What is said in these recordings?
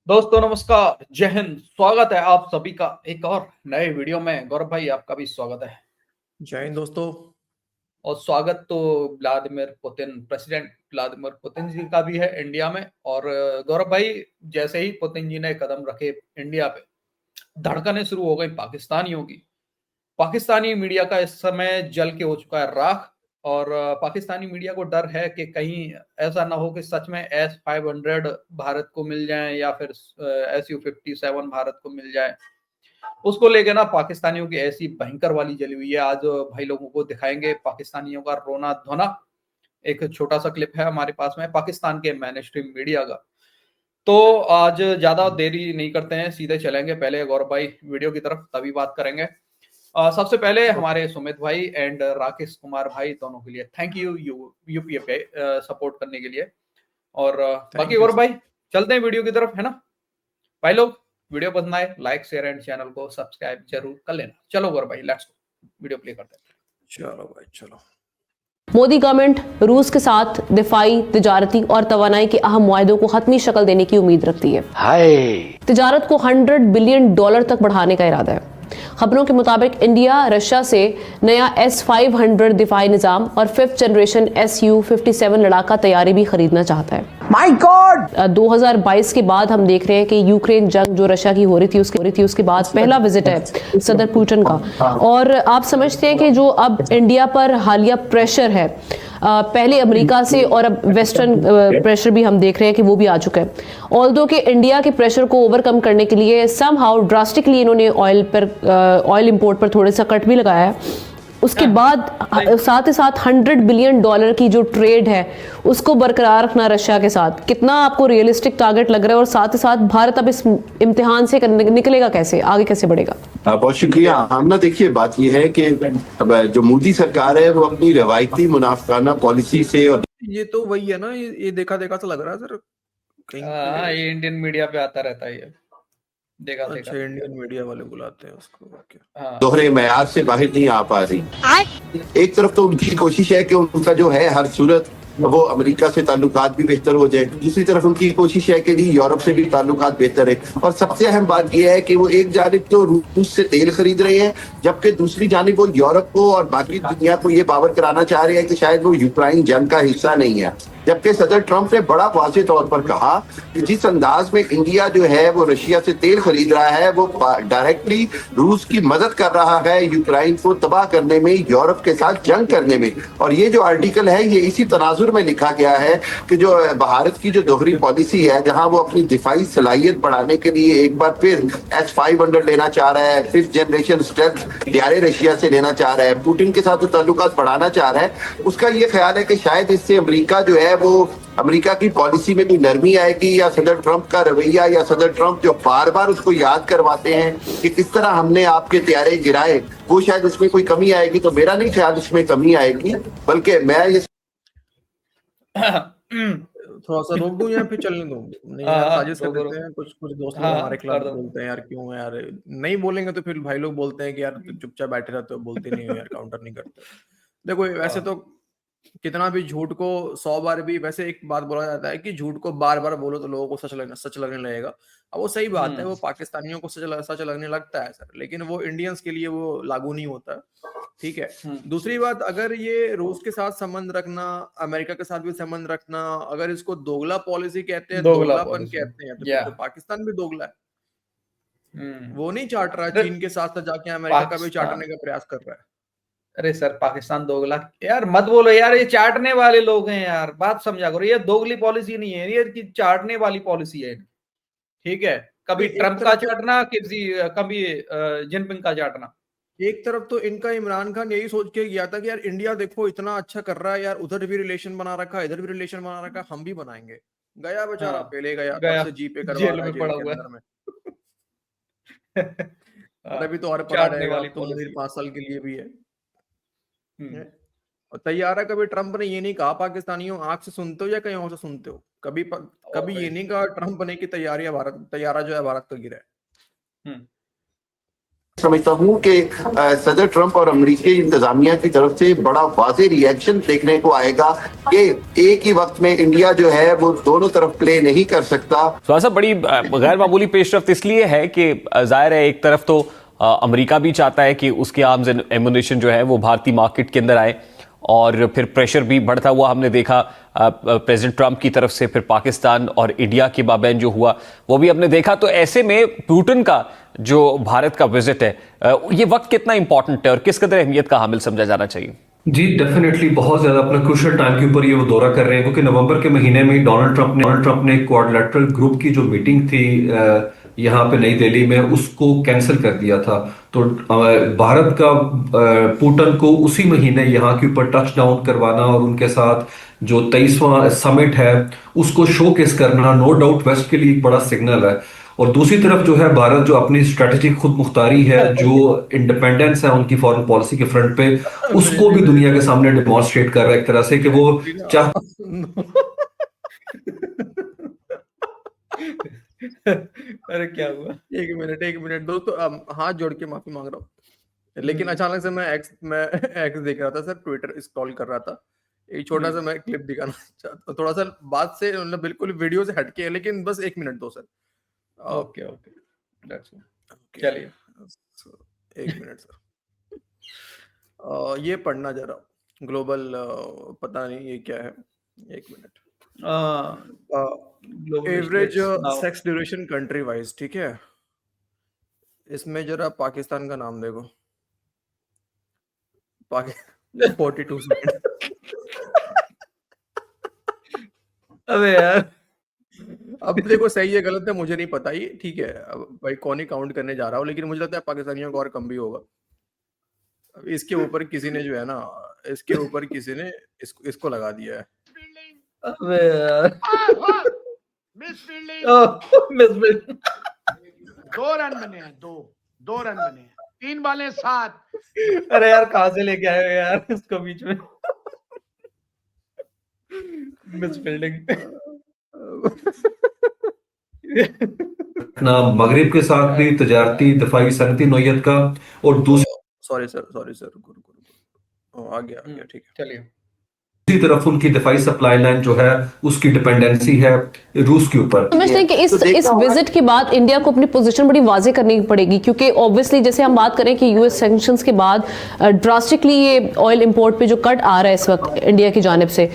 दोस्तों नमस्कार, जय हिंद। स्वागत है आप सभी का एक और नए वीडियो में। गौरव भाई आपका भी स्वागत है। जय हिंद दोस्तों। और स्वागत तो Vladimir Putin, president Vladimir Putin ji का भी है इंडिया में। और गौरव भाई, जैसे ही पुतिन जी ने कदम रखे इंडिया पे, धड़कनें शुरू हो गई पाकिस्तानियों की। पाकिस्तानी मीडिया का इस समय जल के हो चुका है राख। और पाकिस्तानी मीडिया को डर है कि कहीं ऐसा ना हो कि सच में S-500 भारत को मिल जाए या फिर Su-57 भारत को मिल जाए। उसको लेके ना पाकिस्तानियों की ऐसी भयंकर वाली जली हुई है। आज भाई लोगों को दिखाएंगे पाकिस्तानियों का रोना धोना। एक छोटा सा क्लिप है हमारे पास में पाकिस्तान के मेन स्ट्रीम मीडिया का। तो आज ज्यादा देरी नहीं करते हैं, सीधे चलेंगे पहले गौरव भाई वीडियो की तरफ, तभी बात करेंगे। सबसे पहले हमारे सुमित भाई एंड राकेश कुमार भाई दोनों के लिए थैंक यू यूपीए पे सपोर्ट करने के लिए। और बाकी थैंक यू गौरव सर। भाई चलते हैं वीडियो की तरफ, है ना भाई लोग। वीडियो पसंद आए लाइक शेयर एंड चैनल को सब्सक्राइब जरूर कर लेना। चलो गौरव भाई लेट्स वीडियो प्ले करते हैं। चलो भाई चलो। मोदी गवर्नमेंट रूस के साथ दिफाई, तिजारती और तवानाई के अहम मुआहदों को हतमी शक्ल देने की उम्मीद रखती है। तिजारत को $100 बिलियन तक बढ़ाने का इरादा है। खबरों के मुताबिक इंडिया रशिया से नया S-500 दिफाई निजाम और 5th जनरेशन Su-57 लड़ाका तैयारी भी खरीदना चाहता है। My God! 2022 के बाद हम देख रहे हैं कि यूक्रेन जंग जो रशिया की हो रही थी उसके बाद पहला विजिट है सदर पुतिन का। और आप समझते हैं कि जो अब इंडिया पर हालिया प्रेशर है, पहले अमेरिका से और अब वेस्टर्न प्रेशर भी हम देख रहे हैं कि वो भी आ चुका है। ऑल्दो कि इंडिया के प्रेशर को ओवरकम करने के लिए समहाउ ड्रास्टिकली इन्होंने ऑयल इंपोर्ट पर थोड़ा सा कट भी लगाया है। उसके बाद साथ ही साथ $100 बिलियन की जो ट्रेड है उसको बरकरार रखना रशिया के साथ, कितना आपको रियलिस्टिक टारगेट लग रहा है? और साथ ही साथ भारत अब इस इम्तिहान से निकलेगा कैसे, आगे कैसे बढ़ेगा? बहुत शुक्रिया। हम ना देखिए, बात ये है कि जो मोदी सरकार है वो अपनी रवायती मुनाफिकाना पॉलिसी से, और ये तो वही है ना, ये देखा देखा तो लग रहा है सर कहीं पे। ये इंडियन मीडिया पे आता रहता है ये, देखा देखा। अच्छा, इंडियन मीडिया वाले बुलाते हैं उसको। ओके। दोहरे मैयार से बाहर नहीं आ पा रही। एक तरफ तो उनकी कोशिश है कि उनका जो है हर सूरत वो अमेरिका से ताल्लुकात भी बेहतर हो जाए, दूसरी तरफ उनकी कोशिश है कि यूरोप से भी ताल्लुकात बेहतर है। और सबसे अहम बात यह है कि वो एक जानिब तो रूस से तेल खरीद रहे हैं, जबकि दूसरी जानिब वो यूरोप को और बाकी दुनिया को ये बावर कराना चाह रहे हैं कि शायद वो यूक्रेन जंग का हिस्सा नहीं है। जबकि सदर ट्रंप ने बड़ा वाज़ेह तौर पर कहा कि जिस अंदाज में इंडिया जो है वो रशिया से तेल खरीद रहा है, वो डायरेक्टली रूस की मदद कर रहा है यूक्रेन को तबाह करने में, यूरोप के साथ जंग करने में। और ये जो आर्टिकल है ये इसी तनाजुर में लिखा गया है कि जो भारत की जो दोहरी पॉलिसी है, जहां वो अपनी दिफाई सलाहियत बढ़ाने के लिए एक बार फिर S-500 लेना चाह रहा है, 5th जनरेशन स्टेल्थ हथियारें रशिया से लेना चाह रहा है, पुतिन के साथ ताल्लुकात बढ़ाना चाह रहा है, उसका ये ख्याल है कि शायद इससे अमेरिका जो है वो अमेरिका की पॉलिसी में भी नरमी आएगी, या सदर ट्रंप का रवैया, या सदर ट्रंप जो बार बार उसको याद करवाते हैं कि किस तरह हमने आपके त्यारे गिराए, वो शायद उसमें कोई कमी आएगी। तो मेरा नहीं ख्याल इसमें कमी आएगी, बल्कि मैं ये थोड़ा सा रोक दूं या फिर चलने दूं? नहीं यार, साजिश कर देते हैं। कुछ कुछ दोस्त लोग हमारे खिलाफ कर दो। बोलते हैं यार, क्यों है यार, नहीं बोलेंगे तो फिर भाई लोग बोलते हैं कि यार चुपचाप बैठे रहते हो, बोलते नहीं हो यार, काउंटर नहीं करते हो। देखो वैसे तो कितना भी झूठ को 100 बार भी, वैसे एक बात बोला जाता है कि झूठ को बार बार बोलो तो लोगों को सच लगने लगेगा। अब वो सही बात है, वो पाकिस्तानियों को सच लगने लगता है सर, लेकिन वो इंडियंस के लिए वो लागू नहीं होता। ठीक है। दूसरी बात, अगर ये रूस के साथ संबंध रखना, अमेरिका के साथ भी संबंध रखना, अगर इसको दोगला पॉलिसी कहते हैं, दोगलापन कहते हैं, तो फिर तो पाकिस्तान भी दोगला है। वो नहीं चाट रहा है चीन के साथ जाके अमेरिका का भी चाटने का प्रयास कर रहा है। अरे सर, पाकिस्तान दोगला यार मत बोलो यार, ये चाटने वाले लोग हैं यार, बात समझा करो। ये दोगली पॉलिसी नहीं है, ये की चाटने वाली पॉलिसी है। ठीक है, कभी ट्रंप का चाटना, कभी जिनपिंग का चाटना। एक तरफ तो इनका इमरान खान यही सोच के गया था कि यार इंडिया देखो इतना अच्छा कर रहा है यार, उधर भी रिलेशन बना रखा है, इधर भी रिलेशन बना रखा है, हम भी बनाएंगे। गया बेचारा, पहले गया, तब से जीपे करवा जेल रहा है में जेल पड़ा के हुआ अंदर में। है। और अभी तो और पड़ा चाटने रहेगा, वाली अब तो मुझे पॉलिसी। 5 साल के लिए भी है। और तैयार है, कभी ट्रंप ने ये नहीं कहा पाकिस्तानियों आंख से सुनते हो या कहीं और से सुनते हो, कभी ये नहीं कहा ट्रंप ने की तैयारा जो है भारत का गिरा है। समझता हूँ कि सदर ट्रंप और अमेरिकी इंतजामिया की तरफ से बड़ा वाज़ेह रिएक्शन देखने को आएगा कि एक ही वक्त में इंडिया जो है वो दोनों तरफ प्ले नहीं कर सकता। तो ऐसा बड़ी गैर मामूली पेशरफ्त इसलिए है कि जाहिर है एक तरफ तो अमेरिका भी चाहता है कि उसके आर्म्स एंड एमुनिशन जो है वो भारतीय मार्केट के अंदर आए, और फिर प्रेशर भी बढ़ता हुआ हमने देखा प्रेसिडेंट ट्रंप की तरफ से, फिर पाकिस्तान और इंडिया के माबैन जो हुआ वो भी हमने देखा। तो ऐसे में पुतिन का जो भारत का विजिट है ये वक्त कितना इंपॉर्टेंट है और किस कदर अहमियत का हामिल समझा जाना चाहिए? जी डेफिनेटली बहुत ज्यादा अपना क्रूशियल टाइम के ऊपर ये वो दौरा कर रहे हैं, क्योंकि नवंबर के महीने में डोनाल्ड ट्रंप ने क्वाड्रिलेटरल ग्रुप की जो मीटिंग थी यहाँ पे नई दिल्ली में, उसको कैंसिल कर दिया था। तो भारत का पुतिन को उसी महीने यहाँ के ऊपर टच डाउन करवाना और उनके साथ जो 23वां समिट है उसको शोकेस करना नो डाउट वेस्ट के लिए एक बड़ा सिग्नल है। और दूसरी तरफ जो है भारत जो अपनी स्ट्रेटेजिक खुद मुख्तारी है, जो इंडिपेंडेंस है उनकी फॉरेन पॉलिसी के फ्रंट पे, उसको भी दुनिया के सामने डिमॉन्स्ट्रेट कर रहा है एक तरह से कि वो चाह अरे क्या हुआ? एक मिनट दोस्तों, हाथ जोड़ के माफी मांग रहा हूँ, लेकिन अचानक से मैं एक्स देख रहा था सर, ट्विटर स्क्रॉल कर रहा था, एक छोटा सा मैं क्लिप दिखाना चाहता हूँ, थोड़ा सा बात से मतलब बिल्कुल वीडियो से हटके है, लेकिन बस 1 मिनट दो सर। ओके चलिए 1 मिनट सर। ये पढ़ना जरा ग्लोबल, पता नहीं ये क्या है, 1 minute. Average sex duration country wise, ठीक है, इसमें जरा पाकिस्तान का नाम देखो, 42 मिनट। अबे यार, अब देखो सही है गलत है मुझे नहीं पता, ये ठीक है, अब भाई कौन ही काउंट करने जा रहा हो, लेकिन मुझे लगता है पाकिस्तानियों का और कम भी होगा। अब इसके ऊपर किसी ने जो है ना, इसके ऊपर किसी ने इसको लगा दिया है। अबे यार मिस मिस फील्डिंग 2 रन बने हैं, 2 रन बने हैं, 3 बॉलें 7। अरे यार कहां से लेके आए हो यार इसको बीच में? मिस फील्डिंग ना मगरिब के साथ भी तजारती दफाई सनती नोयत का, और दूसरी सॉरी सर आ गया ठीक है। चलिए तरफ उनकी दफाई सप्लाई लाइन जो है उसकी डिपेंडेंसी है रूस के ऊपर। समझते हैं कि इस विजिट के बाद इंडिया को अपनी पोजीशन बड़ी वाजे करनी पड़ेगी, क्योंकि ऑब्वियसली जैसे हम बात करें कि यूएस सैंक्शंस के बाद ड्रास्टिकली ये ऑयल इंपोर्ट पे जो कट आ रहा है इस वक्त इंडिया की जानिब से,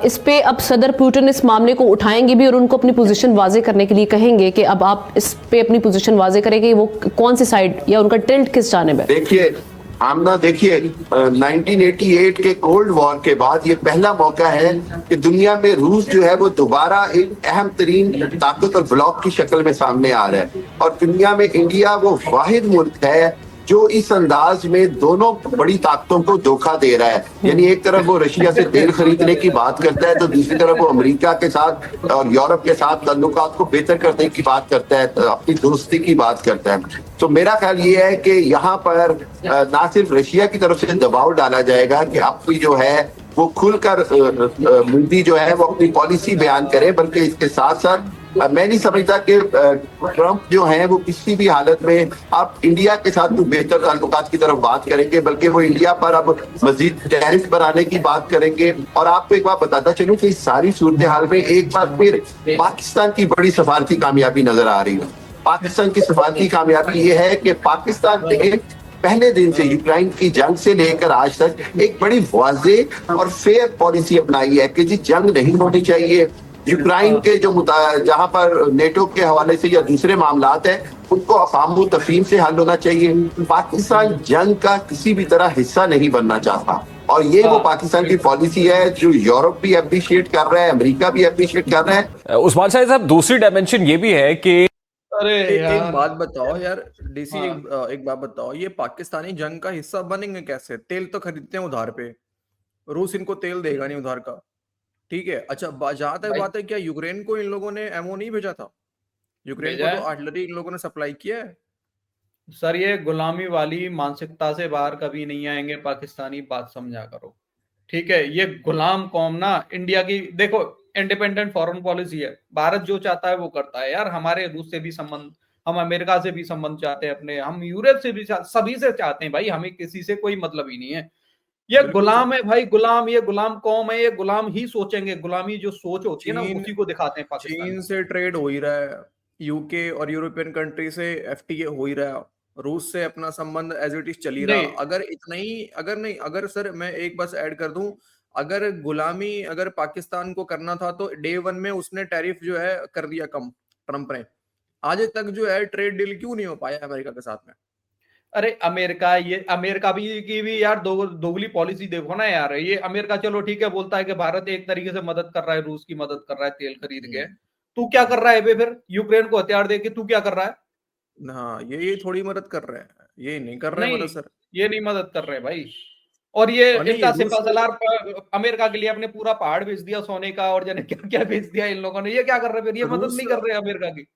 इस पे अब सदर पुतिन इस मामले को उठाएंगे भी और उनको अपनी पोजीशन वाजे करने के लिए कहेंगे कि अब आप इस पे अपनी पोजीशन वाजे करेंगे, वो कौन सी साइड या उनका टिल्ट किस जानिब है? देखिए आमना, देखिए 1988 के कोल्ड वॉर के बाद ये पहला मौका है कि दुनिया में रूस जो है वो दोबारा एक अहम तरीन ताकत और ब्लॉक की शक्ल में सामने आ रहा है, और दुनिया में इंडिया वो वाहिद मुल्क है जो इस अंदाज में दोनों बड़ी ताकतों को धोखा दे रहा है। यानी एक तरफ वो रशिया से तेल खरीदने की बात करता है, तो दूसरी तरफ वो अमेरिका के साथ और यूरोप के साथ ताल्लुकात को बेहतर करने की बात करता है, अपनी दोस्ती की बात करता है। तो मेरा ख्याल ये है कि यहाँ पर ना सिर्फ रशिया की तरफ से दबाव डाला जाएगा कि आपकी जो है वो खुलकर मोदी जो है वो अपनी पॉलिसी बयान करे, बल्कि इसके साथ साथ मैं नहीं समझता कि ट्रंप जो है वो किसी भी हालत में आप इंडिया के साथ तो बेहतर ताल्लुकात की तरफ बात करेंगे, बल्कि वो इंडिया पर अब मजीद टैरिफ बनाने की बात करेंगे। और आपको एक बात बताता चलूं कि इस सारी सूरत हाल में एक बार फिर पाकिस्तान की बड़ी सफारती कामयाबी नजर आ रही है। पाकिस्तान की सफारती कामयाबी ये है कि पाकिस्तान ने पहले दिन से यूक्रेन की जंग से लेकर आज तक एक बड़ी वाज़ेह और फेयर पॉलिसी अपनाई है कि जी जंग नहीं होनी चाहिए। यूक्रेन के जो जहां पर नेटो के हवाले से या दूसरे मामलात हैं उनको अफाम तफहीम से हल होना चाहिए। पाकिस्तान जंग का किसी भी तरह हिस्सा नहीं बनना चाहता, और ये वो पाकिस्तान की पॉलिसी है जो यूरोप भी अप्रिशिएट कर रहा है, अमेरिका भी अप्रिशिएट कर रहा है। उस्मान शाह साहब, दूसरी डायमेंशन ये भी है कि एक बात बताओ यार डीसी, एक बात बताओ, ये पाकिस्तानी जंग का हिस्सा बनेंगे कैसे? तेल तो खरीदते हैं उधार पे, रूस इनको तेल देगा नहीं उधार का, ठीक है। अच्छा जहां तक बात है, क्या यूक्रेन को इन लोगों ने एमओ नहीं भेजा था? यूक्रेन को तो आर्टिलरी इन लोगों ने सप्लाई किया है। सर ये गुलामी वाली मानसिकता से बाहर कभी नहीं आएंगे पाकिस्तानी, बात समझा करो, ठीक है। ये गुलाम कौम ना, इंडिया की देखो इंडिपेंडेंट फॉरेन पॉलिसी है, भारत जो चाहता है वो करता है यार। हमारे रूस से भी संबंध हम अमेरिका से भी संबंध चाहते हैं अपने, हम यूरोप से भी सभी से चाहते हैं भाई, हमें किसी से कोई मतलब ही नहीं है। ये गुलाम है भाई, गुलाम, ये गुलाम कौम है, ये गुलाम ही सोचेंगे, गुलामी जो सोच होती है ना उसी को दिखाते हैं पाकिस्तान। चीन से ट्रेड हो ही रहा है, यूके और यूरोपियन कंट्री से एफटीए हो ही रहा है, रूस से अपना संबंध एज इट इज चल ही रहा। नहीं अगर इतना ही अगर सर मैं एक बस ऐड कर दूं, अगर गुलामी अगर पाकिस्तान को करना था तो डे 1 में उसने टैरिफ जो है कर दिया कम, ट्रम्प ने। आज तक जो है ट्रेड डील क्यों नहीं हो पाया अमेरिका के साथ में? अरे अमेरिका, ये अमेरिका भी की भी यार दोगली पॉलिसी देखो ना यार। ये अमेरिका चलो ठीक है बोलता है कि भारत एक तरीके से मदद कर रहा है, रूस की मदद कर रहा है तेल खरीद के, तू क्या कर रहा है बे? फिर यूक्रेन को हथियार दे के तू क्या कर रहा है? हाँ, ये थोड़ी मदद कर रहे हैं, ये नहीं कर रहे हैं नहीं, मदद सर। ये नहीं मदद कर रहे भाई। और ये और नहीं, इनका रूस सिपा सलार अमेरिका के लिए अपने पूरा पहाड़ बेच दिया सोने का, और जाने क्या क्या बेच दिया इन लोगों ने। ये क्या कर रहे? फिर ये मदद रूस नहीं कर रहे अमेरिका की।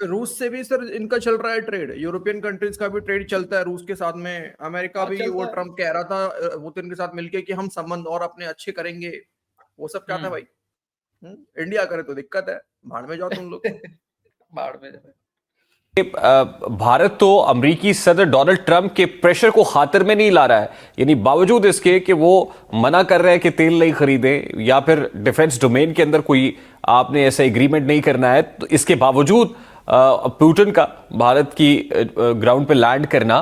रूस से भी सर इनका चल रहा है ट्रेड, यूरोपियन कंट्रीज का भी ट्रेड चलता है रूस के साथ में। अमेरिका भी वो चलता है। ट्रम्प कह रहा था पुतिन के साथ मिलके कि हम संबंध और अपने अच्छे करेंगे, वो सब क्या था भाई? इंडिया करे तो दिक्कत है, भाड़ में जाओ तुम लोग। बाढ़ में जाए। भारत तो अमेरिकी सदर डोनाल्ड ट्रंप के प्रेशर को खातिर में नहीं ला रहा है, यानी बावजूद इसके कि वो मना कर रहे हैं कि तेल नहीं खरीदें या फिर डिफेंस डोमेन के अंदर कोई आपने ऐसा एग्रीमेंट नहीं करना है, तो इसके बावजूद पुतिन का भारत की ग्राउंड पे लैंड करना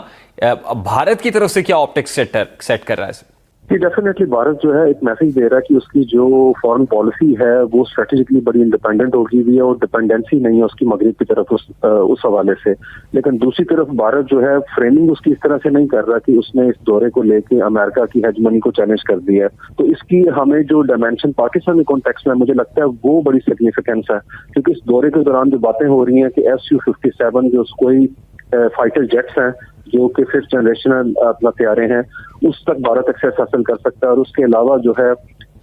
भारत की तरफ से क्या ऑप्टिक्स सेट कर रहा है? कि डेफिनेटली भारत जो है एक मैसेज दे रहा है कि उसकी जो फॉरेन पॉलिसी है वो स्ट्रेटेजिकली बड़ी इंडिपेंडेंट होगी भी है और डिपेंडेंसी नहीं है उसकी मगरिब की तरफ उस हवाले से। लेकिन दूसरी तरफ भारत जो है फ्रेमिंग उसकी इस तरह से नहीं कर रहा कि उसने इस दौरे को लेके अमेरिका की हेजमनी को चैलेंज कर दिया है। तो इसकी हमें जो डायमेंशन पाकिस्तानी कॉन्टेक्स्ट में मुझे लगता है वो बड़ी सिग्निफिकेंस है, क्योंकि इस दौरे के दौरान जो बातें हो रही हैं कि Su-57 जो कोई फाइटर जेट्स हैं जो कि 5th जनरेशन अपना तैयारे हैं उस तक भारत एक्सेस हासिल कर सकता है, और उसके अलावा जो है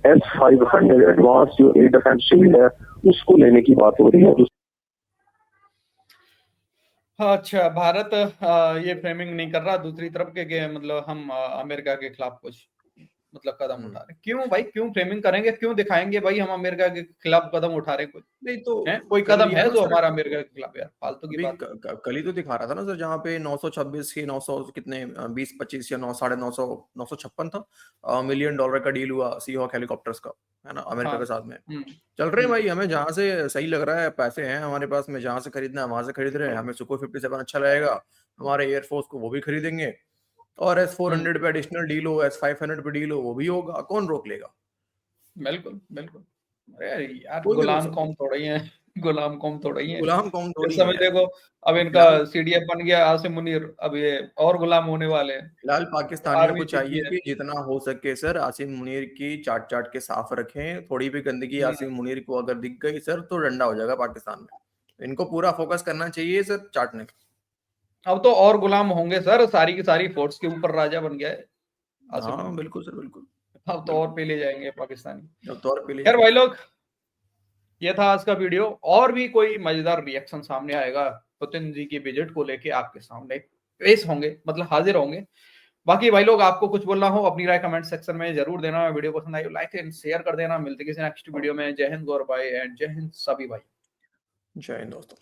S-500 एडवांस जो एयर डिफेंस शील्ड है उसको लेने की बात हो रही है। अच्छा, भारत ये फ्रेमिंग नहीं कर रहा दूसरी तरफ के मतलब हम अमेरिका के खिलाफ कुछ मतलब कदम उठा रहे। क्यों भाई, क्यों फ्रेमिंग करेंगे, क्यों दिखाएंगे भाई हम अमेरिका के खिलाफ कदम उठा रहे? कुछ नहीं तो है, कोई कदम है जो हमारा अमेरिका के खिलाफ? यार फालतू की अभी बात। कल ही तो दिखा रहा था ना सर, जहाँ पे 926 के 900 कितने 20-25 या 900 956 था $1 मिलियन का डील हुआ सीहॉक हेलीकॉप्टर्स का, है ना, अमेरिका के साथ में। चल रहे हैं भाई, हमें जहां से सही लग रहा है, पैसे हैं हमारे पास में, जहां से खरीदना है वहां से खरीद रहे हैं। हमें सुको 57 अच्छा लगेगा, हमारे एयरफोर्स को वो भी खरीदेंगे, और S-400 पे एडिशनल डील हो, S-500 पे डील हो, वो भी होगा, कौन रोक लेगा? बिल्कुल बिल्कुल। अरे यार कोई भी रोक गुलाम सकता कौम थोड़ा ही है, गुलाम कौम थोड़ा ही है, है। गुलाम कौन इस थोड़ी समय है। देखो अब इनका फिलहाल CDF बन गया आसिम मुनीर, अब ये और गुलाम होने वाले हैं। फिलहाल पाकिस्तानियों आर्मी को चीफ भी चाहिए है। कि जितना हो सके सर आसिम मुनीर की चाट चाट के साफ रखें। थोड़ी भी गंदगी आसिम मुनीर को अगर दिख गई सर तो डंडा हो जाएगा पाकिस्तान में। इनको पूरा फोकस करना चाहिए सर चाटने का। अब तो और गुलाम होंगे सर, सारी की सारी फोर्स के ऊपर राजा बन गया है आसिम हाँ मुनीर। बिल्कुल सर, बिल्कुल अब तो और पे ले जाएंगे पाकिस्तानी। अब तौर पे ले खैर जाएंगे। भाई लोग, ये था आज का वीडियो। और भी कोई मजेदार रिएक्शन सामने आएगा पुतिन जी की विजिट को लेके आपके सामने पेश होंगे, मतलब हाजिर होंगे। बाकी भाई लोग आपको कुछ बोलना हो अपनी राय कमेंट सेक्शन में जरूर देना। वीडियो पसंद आई लाइक एंड शेयर कर देना। मिलते किसी नेक्स्ट वीडियो में। जय हिंद गौरव भाई एंड जय हिंद सभी भाई। जय हिंद दोस्तों।